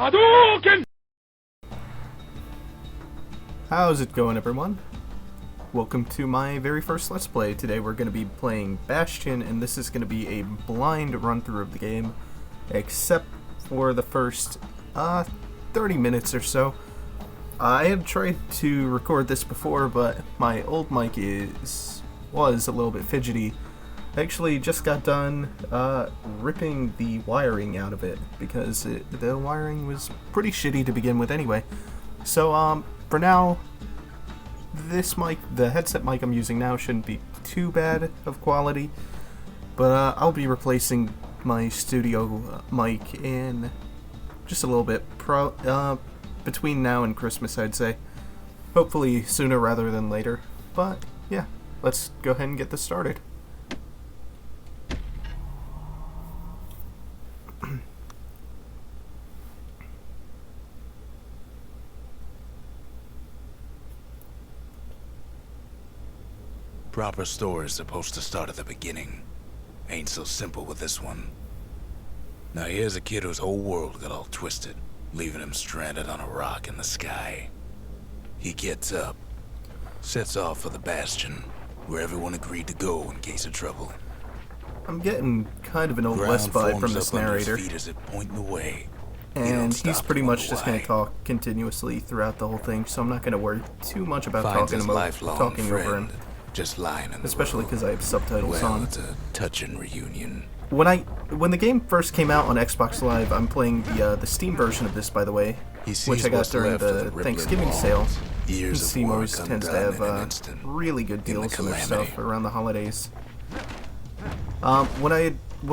Hadouken! How's it going, everyone? Welcome to my very first Let's Play. Today we're going to be playing Bastion, and this is going to be a blind run-through of the game, except for the first 30 minutes or so. I have tried to record this before, but my old mic was a little bit fidgety. I actually just got done ripping the wiring out of it, because the wiring was pretty shitty to begin with anyway. So, for now, this mic, the headset mic I'm using now, shouldn't be too bad of quality, but I'll be replacing my studio mic in just a little bit, between now and Christmas, I'd say. Hopefully sooner rather than later, but yeah, let's go ahead and get this started. Proper story's supposed to start at the beginning. Ain't so simple with this one. Now here's a kid whose whole world got all twisted, leaving him stranded on a rock in the sky. He gets up, sets off for the Bastion, where everyone agreed to go in case of trouble. I'm getting kind of an old West vibe from this narrator, As it point the way. and he's pretty much just going to talk continuously throughout the whole thing, so I'm not going to worry too much about talking over him. Just lying in the Especially because I have subtitles well, on. It's a touching reunion. When the game first came out on Xbox Live, I'm playing the Steam version of this, by the way, which I got during the Thanksgiving sale. Steam always tends to have really good deals on their stuff around the holidays. When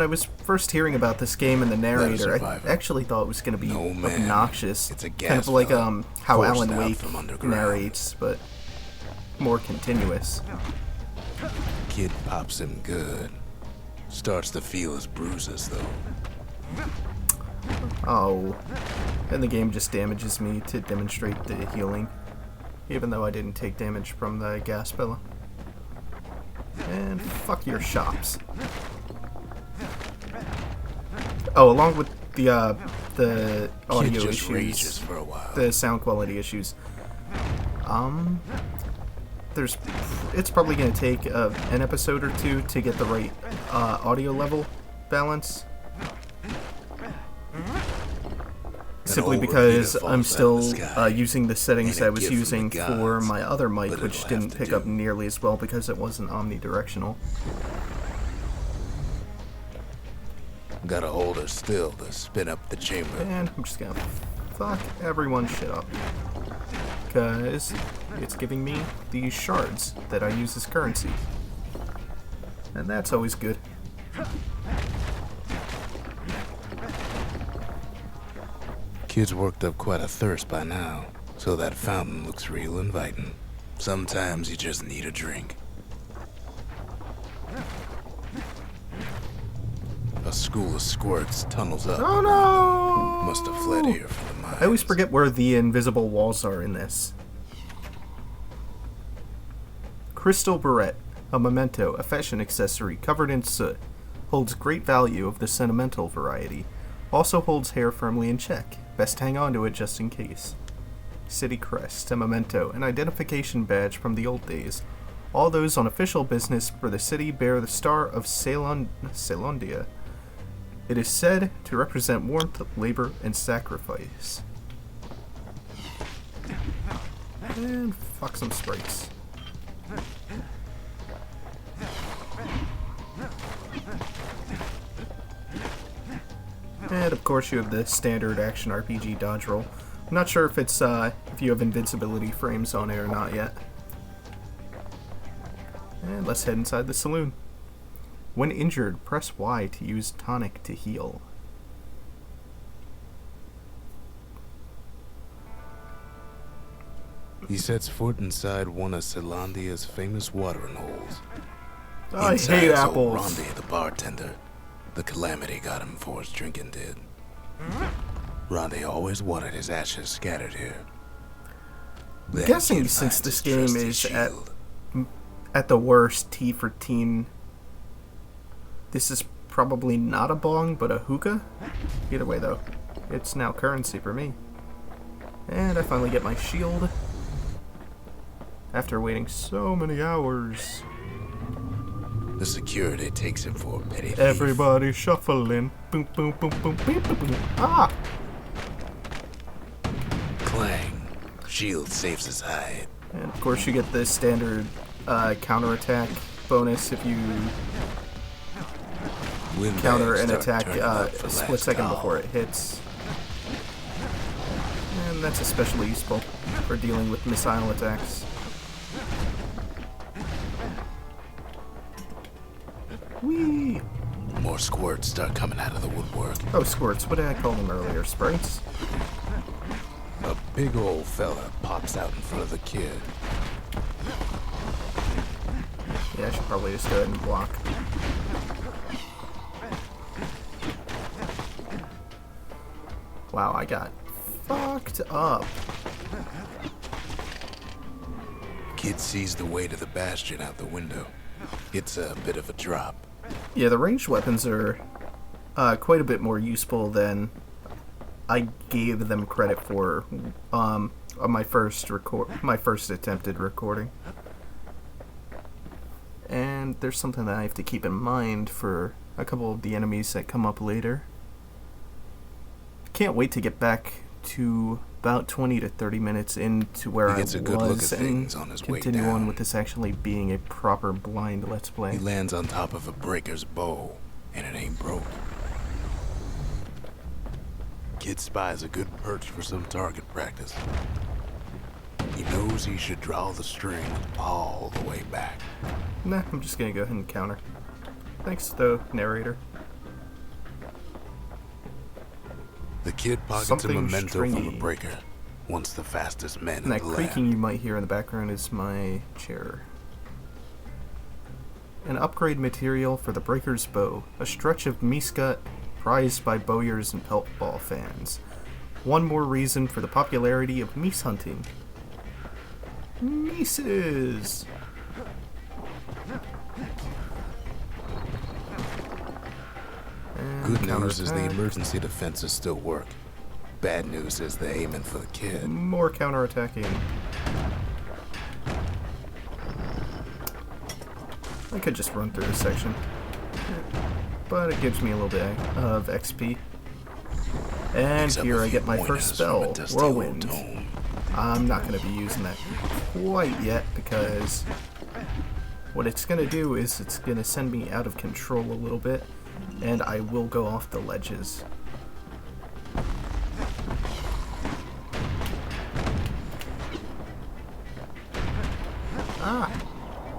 I was first hearing about this game and the narrator, I actually thought it was going to be obnoxious, kind of like how Alan Wake narrates, but more continuous. Kid pops him good. Starts to feel his bruises, though. Oh, and the game just damages me to demonstrate the healing, even though I didn't take damage from the gas bill. And fuck your shops. Oh, along with the audio issues, for a while. the sound quality issues, it's probably going to take an episode or two to get the right audio level balance. Simply because I'm still using the settings I was using for my other mic, which didn't pick up nearly as well because it wasn't omnidirectional. Gotta hold her still to spin up the chamber. And I'm just gonna fuck everyone's shit up, because it's giving me these shards that I use as currency, and that's always good. Kid's worked up quite a thirst by now, so that fountain looks real inviting. Sometimes you just need a drink. A school of squirts tunnels up. Oh no! Must have fled here from the mines. I always forget where the invisible walls are in this. Crystal barrette, a memento, a fashion accessory covered in soot, holds great value of the sentimental variety. Also holds hair firmly in check. Best hang on to it just in case. City crest, a memento, an identification badge from the old days. All those on official business for the city bear the star of Ceylondia. It is said to represent warmth, labor, and sacrifice. And fuck some sprites. And of course you have the standard action RPG dodge roll. I'm not sure if it's if you have invincibility frames on it or not yet. And let's head inside the saloon. When injured, press Y to use tonic to heal. He sets foot inside one of Ceylondia's famous watering holes. I Inside hate is old apples. Rondi, the bartender. The calamity got him before his drinking did. Rondi always wanted his ashes scattered here. I'm guessing since this game is at the worst T for teen, this is probably not a bong, but a hookah. Either way, though. It's now currency for me. And I finally get my shield. After waiting so many hours. The security takes him for a petty thief. Everybody shuffling. Boom, boom, boom, boom, boom, boom, boom. Ah! Clang. Shield saves his hide. And of course you get the standard counterattack bonus if you counter an attack a split second before it hits. And that's especially useful for dealing with missile attacks. Whee! More squirts start coming out of the woodwork. Oh, squirts. What did I call them earlier? Sprites? A big old fella pops out in front of the kid. Yeah, I should probably just go ahead and block. Wow, I got fucked up. Kid sees the way to the Bastion out the window. It's a bit of a drop. Yeah, the ranged weapons are quite a bit more useful than I gave them credit for on my first attempted recording. And there's something that I have to keep in mind for a couple of the enemies that come up later. Can't wait to get back to about 20 to 30 minutes into where I was and continue on with this actually being a proper blind Let's Play. He lands on top of a breaker's bow, and it ain't broke. Kid spies a good perch for some target practice. He knows he should draw the string all the way back. Nah, I'm just gonna go ahead and counter. Thanks, though, narrator. The kid pockets a memento from a breaker. Once the fastest man in the land. And that creaking you might hear in the background is my chair. An upgrade material for the breaker's bow. A stretch of meat prized by bowyers and pelt ball fans. One more reason for the popularity of meese hunting. Meeses! Good news is the emergency defenses still work. Bad news is they're aiming for the kid. More counterattacking. I could just run through this section, but it gives me a little bit of XP. And here I get my first spell, Whirlwind. I'm not going to be using that quite yet because what it's going to do is it's going to send me out of control a little bit. And I will go off the ledges. Ah!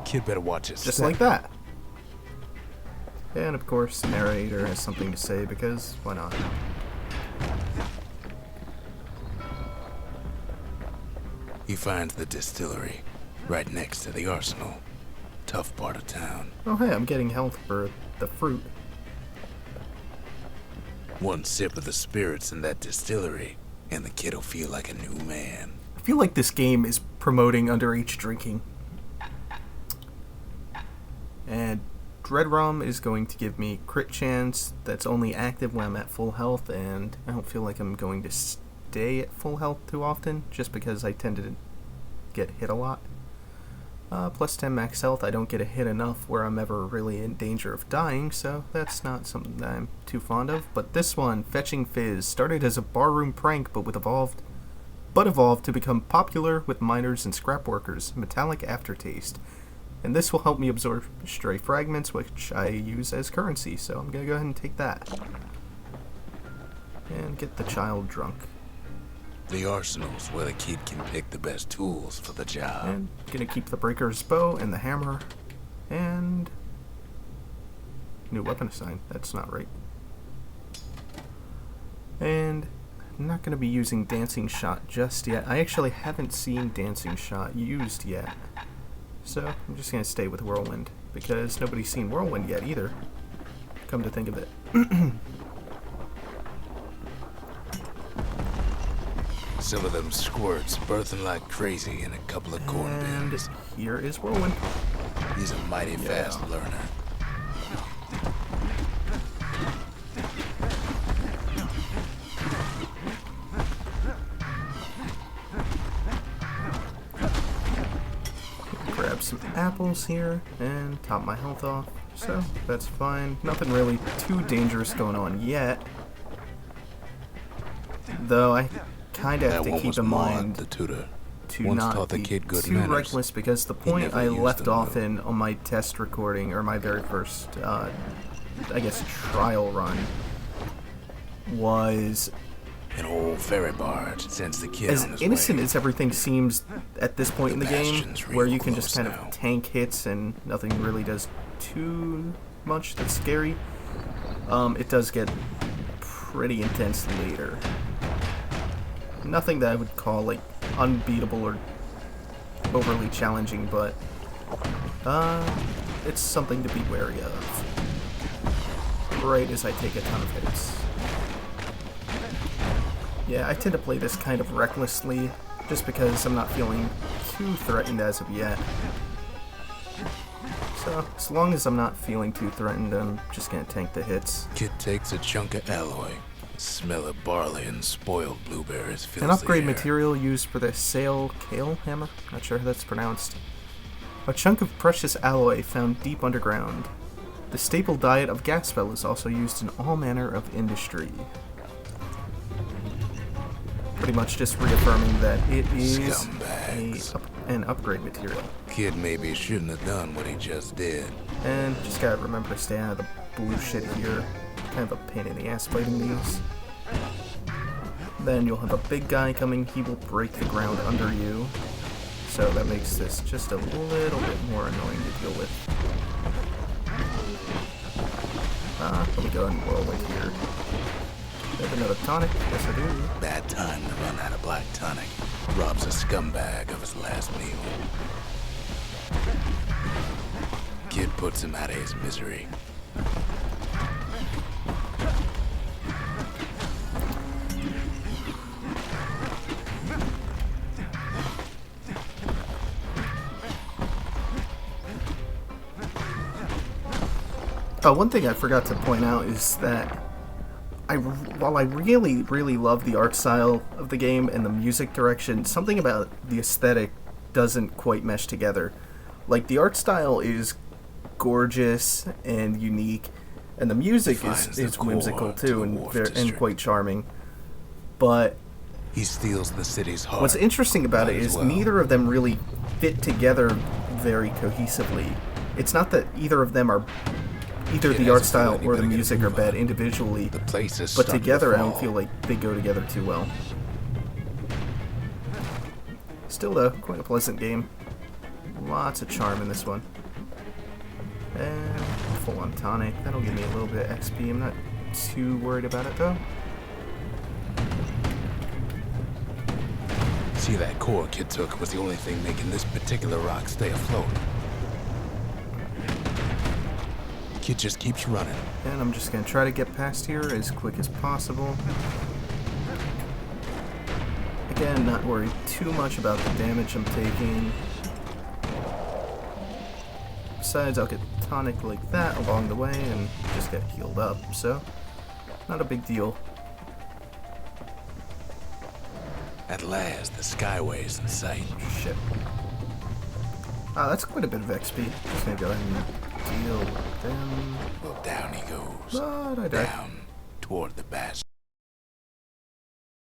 Kid better watch his Just like that. And of course, the narrator has something to say because why not? He finds the distillery right next to the arsenal. Tough part of town. Oh hey, I'm getting health for the fruit. One sip of the spirits in that distillery, and the kid'll feel like a new man. I feel like this game is promoting underage drinking. And Dread Rum is going to give me crit chance that's only active when I'm at full health, and I don't feel like I'm going to stay at full health too often, just because I tend to get hit a lot. Plus 10 max health, I don't get a hit enough where I'm ever really in danger of dying, so that's not something that I'm too fond of. But this one, Fetching Fizz, started as a barroom prank but evolved to become popular with miners and scrap workers, metallic aftertaste. And this will help me absorb stray fragments, which I use as currency, so I'm gonna go ahead and take that. And get the child drunk. The arsenal's where the kid can pick the best tools for the job. And gonna keep the breaker's bow and the hammer. And new weapon assigned. That's not right. And I'm not gonna be using Dancing Shot just yet. I actually haven't seen Dancing Shot used yet. So I'm just gonna stay with Whirlwind because nobody's seen Whirlwind yet either. Come to think of it. Some of them squirts birthing like crazy in a couple of corn bins. And here is Whirlwind. He's a mighty fast learner. apples here and top my health off, so that's fine. Nothing really too dangerous going on yet. Though I kind of have to keep in mind the tutor. to Once not taught the be kid good too manners. reckless, because the point never I used left them, off though. in on my test recording, or my very first, I guess, trial run, was An old ferry barge sends the kid as on his innocent way. as everything seems at this point in the game, Bastion's where real you can just close kind now. of tank hits and nothing really does too much that's scary. It does get pretty intense later. Nothing that I would call like unbeatable or overly challenging, but it's something to be wary of. Right as I take a ton of hits. Yeah, I tend to play this kind of recklessly, just because I'm not feeling too threatened as of yet. So, as long as I'm not feeling too threatened, I'm just gonna tank the hits. Kid takes a chunk of alloy. Smell of barley and spoiled blueberries fills An upgrade the air. material used for the kale hammer? Not sure how that's pronounced. A chunk of precious alloy found deep underground. The staple diet of Gaspel is also used in all manner of industry. Pretty much just reaffirming that it is Scumbags. an upgrade material. Kid maybe shouldn't have done what he just did. And just gotta remember to stay out of the blue shit here. Kind of a pain in the ass fighting these. Then you'll have a big guy coming. He will break the ground under you. So that makes this just a little bit more annoying to deal with. Let me go ahead and roll it here. Have another tonic? Yes, I do. Bad time to run out of black tonic. Robs a scumbag of his last meal. Kid puts him out of his misery. One thing I forgot to point out is that while I really, really love the art style of the game and the music direction, something about the aesthetic doesn't quite mesh together. Like, the art style is gorgeous and unique, and the music Defines the is core whimsical to too, the and, wharf and district. quite charming. But He steals the city's heart. what's interesting about it Might as is well. neither of them really fit together very cohesively. It's not that either of them are either Kid the art has a style feeling he or the better get a music are move bad on. individually, The place is but starting together to I don't fall. feel like they go together too well. Still though, quite a pleasant game. Lots of charm in this one. And full on tonic. That'll give me a little bit of XP. I'm not too worried about it though. See, that core kid took was the only thing making this particular rock stay afloat. Kid just keeps running. And I'm just gonna try to get past here as quick as possible. Again, not worried too much about the damage I'm taking. Besides, I'll get tonic like that along the way and just get healed up, so not a big deal. At last, the skyway's in sight. Shit. That's quite a bit of XP. Just gonna go ahead and deal with them. Well, down he goes. But I died. Down toward the Bastion.